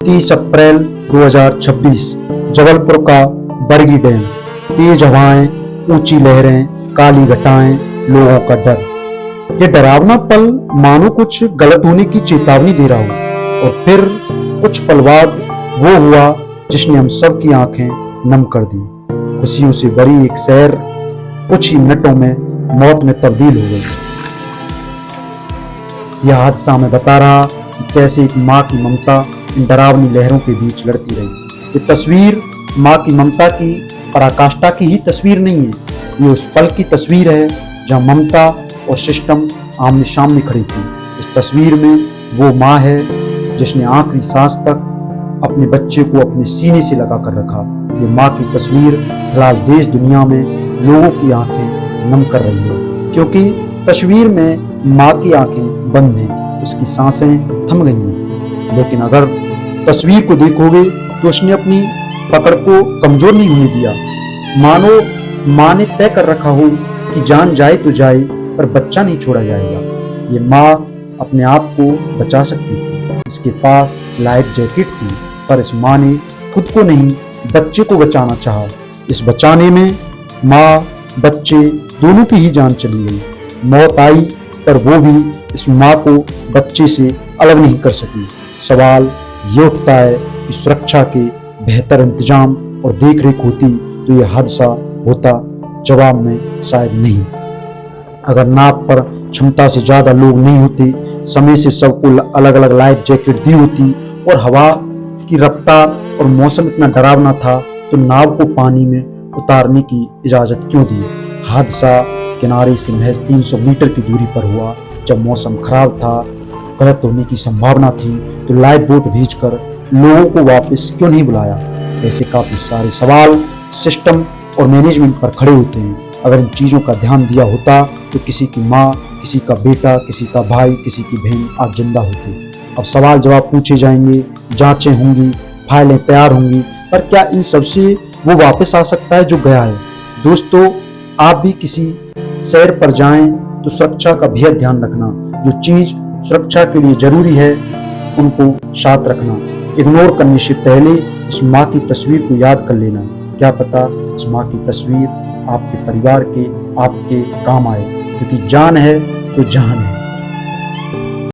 30 अप्रैल 2026 जबलपुर का बरगी डैम। तेज हवाएं, ऊंची लहरें, काली घटाएं, लोगों का डर। ये डरावना पल मानो कुछ गलत होने की चेतावनी दे रहा हो। और फिर कुछ पल बाद वो हुआ जिसने हम सब की आंखें नम कर दी। खुशियों से भरी एक सैर कुछ ही मिनटों में मौत में तब्दील हो गई। यह हादसा मैं बता रहा कि कैसे एक माँ की ममता इन डरावनी लहरों के बीच लड़ती रही। ये तस्वीर माँ की ममता की पराकाष्ठा की ही तस्वीर नहीं है, ये उस पल की तस्वीर है जहाँ ममता और सिस्टम आमने सामने खड़ी थी। इस तस्वीर में वो माँ है जिसने आखिरी सांस तक अपने बच्चे को अपने सीने से लगा कर रखा। ये माँ की तस्वीर फिलहाल देश दुनिया में लोगों की आंखें नम कर रही है, क्योंकि तस्वीर में माँ की आंखें बंद हैं, उसकी सांसें थम गई हैं। लेकिन अगर तस्वीर को देखोगे तो उसने अपनी पकड़ को कमजोर नहीं होने दिया। मानो माँ ने तय कर रखा हो कि जान जाए तो जाए पर बच्चा नहीं छोड़ा जाएगा। ये माँ अपने आप को बचा सकती थी, इसके पास लाइफ जैकेट थी, पर इस माँ ने खुद को नहीं बच्चे को बचाना चाहा। इस बचाने में माँ बच्चे दोनों की ही जान चली गई। मौत आई पर वो भी इस माँ को बच्चे से अलग नहीं कर सकी। सवाल ये उठता है कि सुरक्षा के बेहतर इंतजाम और देखरेख होती तो ये हादसा होता? जवाब में शायद नहीं। अगर नाव पर क्षमता से ज्यादा लोग नहीं होते, समय से सबको अलग अलग लाइफ जैकेट दी होती और हवा की रफ्तार और मौसम इतना डरावना था तो नाव को पानी में उतारने की इजाजत क्यों दी? हादसा किनारे से महज 300 मीटर की दूरी पर हुआ। जब मौसम खराब था, गलत होने की संभावना थी, तो लाइफ बोट भेजकर लोगों को वापस क्यों नहीं बुलाया? ऐसे काफी सारे सवाल सिस्टम और मैनेजमेंट पर खड़े होते हैं। अगर इन चीजों का ध्यान दिया होता तो किसी की माँ, किसी का बेटा, किसी का भाई, किसी की बहन आज जिंदा होती। अब सवाल जवाब पूछे जाएंगे, जांचें होंगी, फाइलें तैयार होंगी, पर क्या इन सबसे वो वापस आ सकता है जो गया है? दोस्तों, आप भी किसी सैर पर जाएं तो सुरक्षा का बेहद ध्यान रखना। जो चीज सुरक्षा के लिए जरूरी है उनको साथ रखना। इग्नोर करने से पहले इस माँ की तस्वीर को याद कर लेना। क्या पता इस माँ की तस्वीर आपके परिवार के, आपके काम आए, क्योंकि जान है तो जहान है।